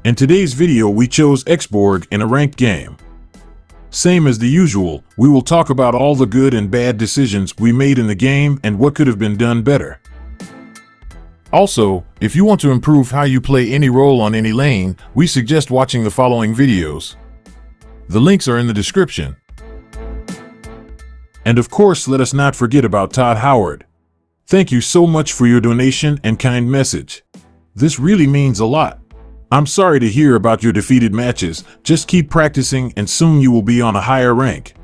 In today's video, we chose Xborg in a ranked game. Same as the usual, we will talk about all the good and bad decisions we made in the game and what could have been done better. Also, if you want to improve how you play any role on any lane, we suggest watching the following videos. The links are in the description. And of course, let us not forget about Todd Howard. Thank you so much for your donation and kind message. This really means a lot. I'm sorry to hear about your defeated matches. Just keep practicing and soon you will be on a higher rank.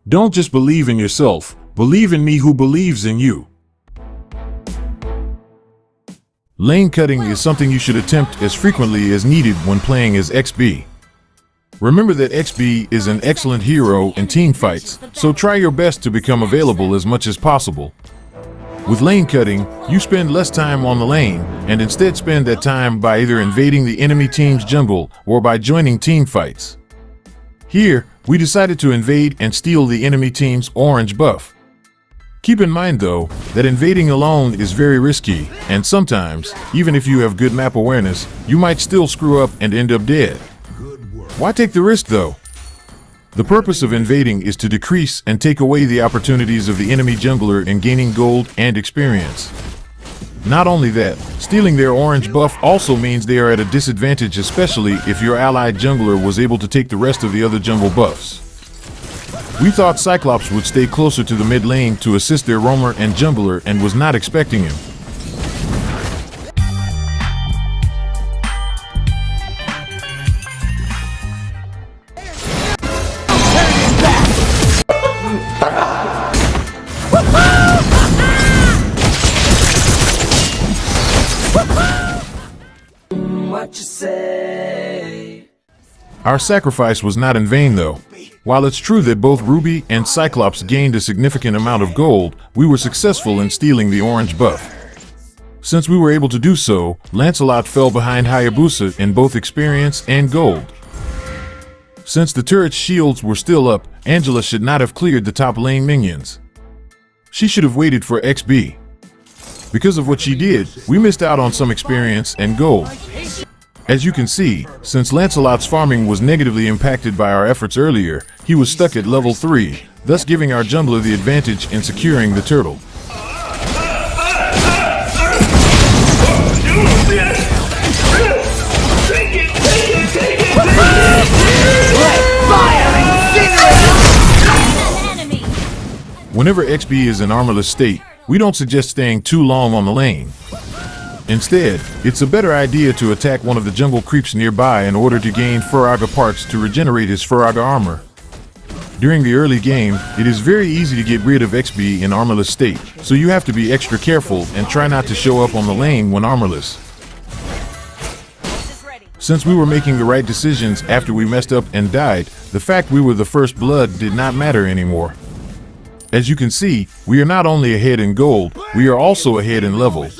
Don't just believe in yourself, believe in me who believes in you. Lane cutting is something you should attempt as frequently as needed when playing as XB. Remember that XB is an excellent hero in team fights, so try your best to become available as much as possible. With lane cutting, you spend less time on the lane and instead spend that time by either invading the enemy team's jungle or by joining team fights. Here, we decided to invade and steal the enemy team's orange buff. Keep in mind though, that invading alone is very risky, and sometimes, even if you have good map awareness, you might still screw up and end up dead. Why take the risk though? The purpose of invading is to decrease and take away the opportunities of the enemy jungler in gaining gold and experience. Not only that, stealing their orange buff also means they are at a disadvantage, especially if your allied jungler was able to take the rest of the other jungle buffs. We thought Cyclops would stay closer to the mid lane to assist their roamer and jungler and was not expecting him. What you say? Our sacrifice was not in vain though. While it's true that both Ruby and Cyclops gained a significant amount of gold, we were successful in stealing the orange buff. Since we were able to do so, Lancelot fell behind Hayabusa in both experience and gold. Since the turret's shields were still up, Angela should not have cleared the top lane minions. She should have waited for XB. Because of what she did, we missed out on some experience and gold. As you can see, since Lancelot's farming was negatively impacted by our efforts earlier, he was stuck at level 3, thus giving our jungler the advantage in securing the turtle. Whenever XB is in armorless state, we don't suggest staying too long on the lane. Instead, it's a better idea to attack one of the jungle creeps nearby in order to gain Furaga parts to regenerate his Furaga armor. During the early game, it is very easy to get rid of XB in armorless state, so you have to be extra careful and try not to show up on the lane when armorless. Since we were making the right decisions after we messed up and died, the fact we were the first blood did not matter anymore. As you can see, we are not only ahead in gold, we are also ahead in level.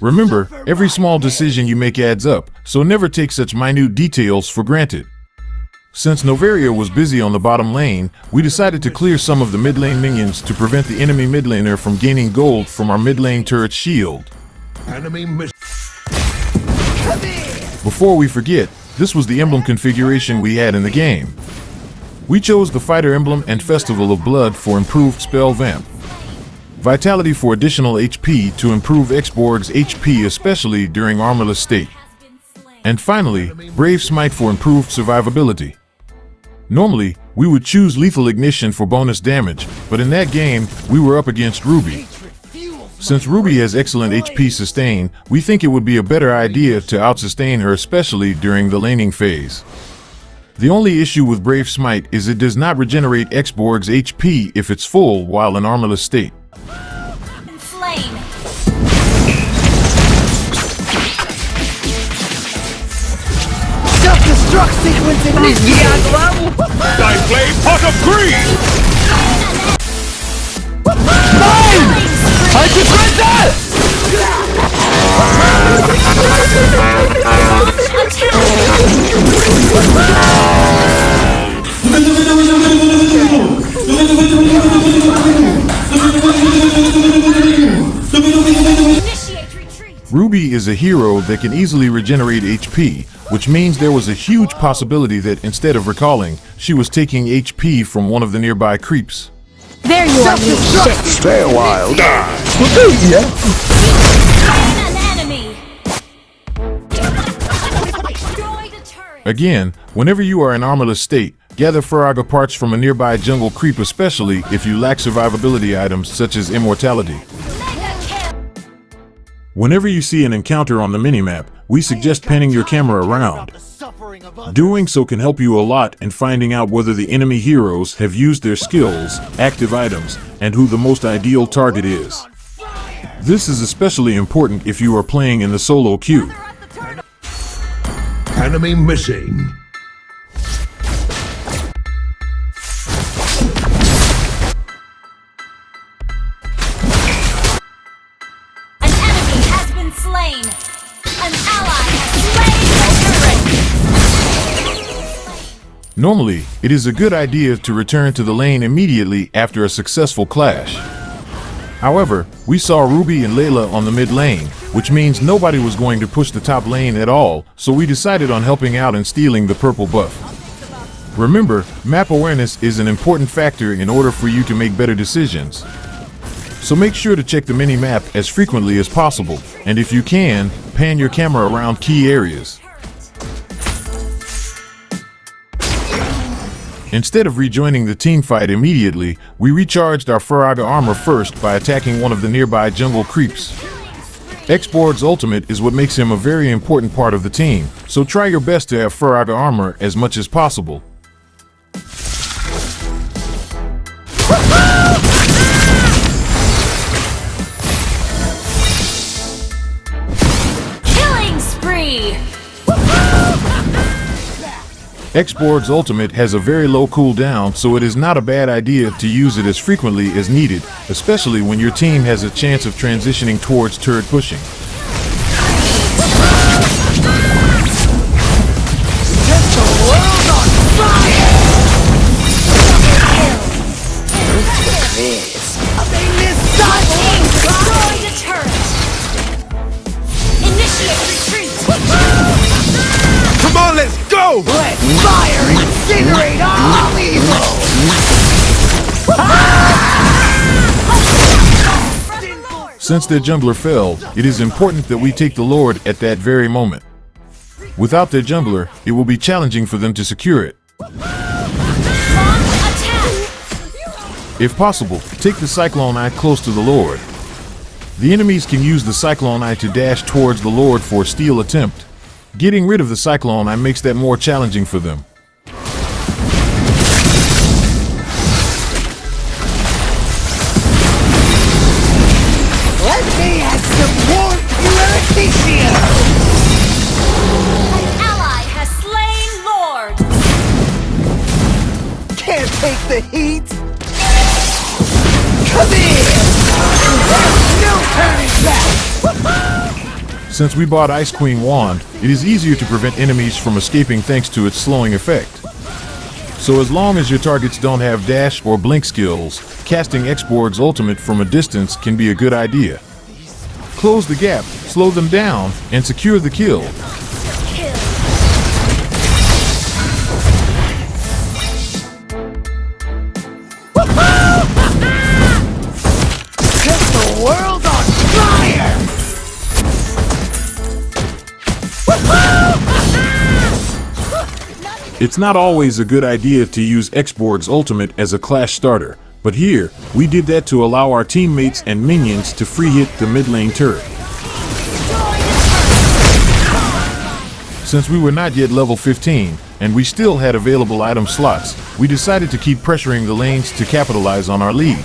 Remember, every small decision you make adds up, so never take such minute details for granted. Since Noveria was busy on the bottom lane, we decided to clear some of the mid lane minions to prevent the enemy mid laner from gaining gold from our mid lane turret shield. Before we forget, this was the emblem configuration we had in the game. We chose the Fighter Emblem and Festival of Blood for improved spell vamp. Vitality for additional HP to improve Xborg's HP, especially during armorless state. And finally, Brave Smite for improved survivability. Normally, we would choose Lethal Ignition for bonus damage, but in that game, we were up against Ruby. Since Ruby has excellent HP sustain, we think it would be a better idea to out-sustain her, especially during the laning phase. The only issue with Brave Smite is it does not regenerate Xborg's HP if it's full while in armorless state. Self-destruct sequence initiated! I play pot of greed! Mine! I regret that! Ruby is is a hero that can easily regenerate HP, which means there was a huge possibility that instead of recalling, she was taking HP from one of the nearby creeps. There you are, you shit! Stay a while. Slain an enemy! Destroy the turret! Again, whenever you are in armorless state, gather Faraga parts from a nearby jungle creep, especially if you lack survivability items such as immortality. Mega kill! Whenever you see an encounter on the minimap, we suggest panning your camera around. Doing so can help you a lot in finding out whether the enemy heroes have used their skills, active items, and who the most ideal target is. This is especially important if you are playing in the solo queue. Enemy missing. An enemy has been slain! An ally has slain the turret! Normally, it is a good idea to return to the lane immediately after a successful clash. However, we saw Ruby and Layla on the mid lane, which means nobody was going to push the top lane at all, so we decided on helping out and stealing the purple buff. Remember, map awareness is an important factor in order for you to make better decisions. So make sure to check the mini-map as frequently as possible, and if you can, pan your camera around key areas. Instead of rejoining the teamfight immediately, we recharged our Faraga armor first by attacking one of the nearby jungle creeps. X-Board's ultimate is what makes him a very important part of the team, so try your best to have Faraga armor as much as possible. Killing spree! X-Board's ultimate has a very low cooldown, so it is not a bad idea to use it as frequently as needed, especially when your team has a chance of transitioning towards turret pushing. Destroy the turret! Initiate retreat! Come on, let's go! Let fire incinerate all evil! From the Lord! Since their jungler fell, it is important that we take the Lord at that very moment. Without their jungler, it will be challenging for them to secure it. Launch attack! If possible, take the Cyclone Eye close to the Lord. The enemies can use the Cyclone Eye to dash towards the Lord for a steal attempt. Getting rid of the Cyclone Eye makes that more challenging for them. Let me add some warmth to your Elysia! An ally has slain Lord! Can't take the heat! Come in! There's no turning back! Since we bought Ice Queen Wand, it is easier to prevent enemies from escaping thanks to its slowing effect. So as long as your targets don't have dash or blink skills, casting X-Board's ultimate from a distance can be a good idea. Close the gap, slow them down, and secure the kill. Kill! Set the world on fire! It's not always a good idea to use X-Board's ultimate as a clash starter, but here, we did that to allow our teammates and minions to free hit the mid lane turret. Since we were not yet level 15, and we still had available item slots, we decided to keep pressuring the lanes to capitalize on our lead.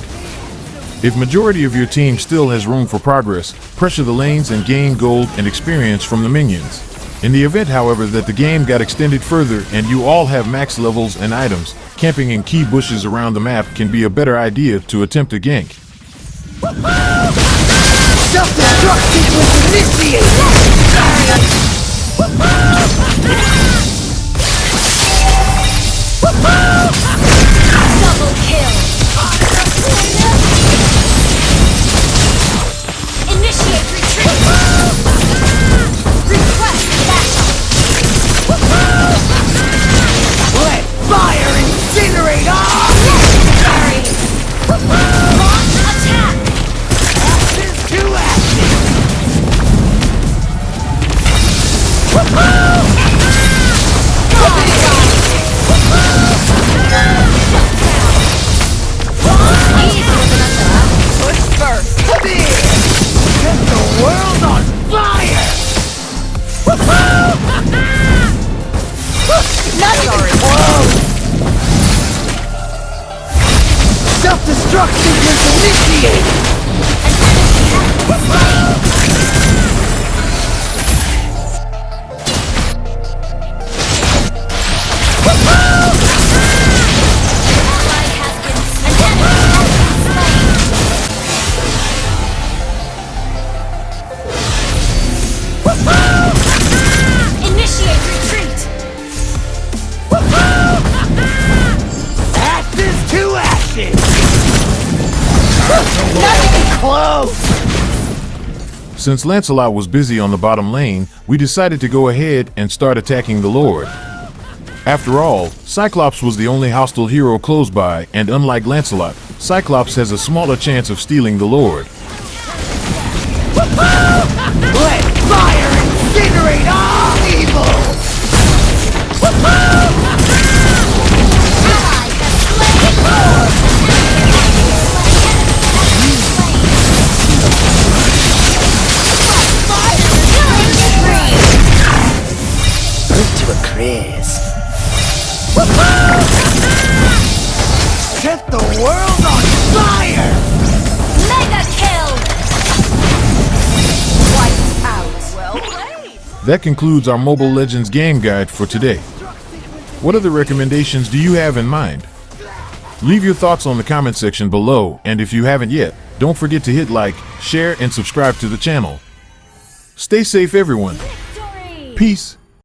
If majority of your team still has room for progress, pressure the lanes and gain gold and experience from the minions. In the event, however, that the game got extended further and you all have max levels and items, camping in key bushes around the map can be a better idea to attempt a gank. Self-destruct sequence initiated! Double kill! Initiate retreat! Initiate retreat. Ashes to ashes! Not even close! Since Lancelot was busy on the bottom lane, we decided to go ahead and start attacking the Lord. After all, Cyclops was the only hostile hero close by, and unlike Lancelot, Cyclops has a smaller chance of stealing the Lord. Let fire incinerate all evil! Ally has Burnt to a crisp. Set the world on fire! Mega kill. Wiped out. Well played. That concludes our Mobile Legends game guide for today. What other recommendations do you have in mind? Leave your thoughts on the comment section below, and if you haven't yet, don't forget to hit like, share, and subscribe to the channel. Stay safe, everyone. Victory. Peace.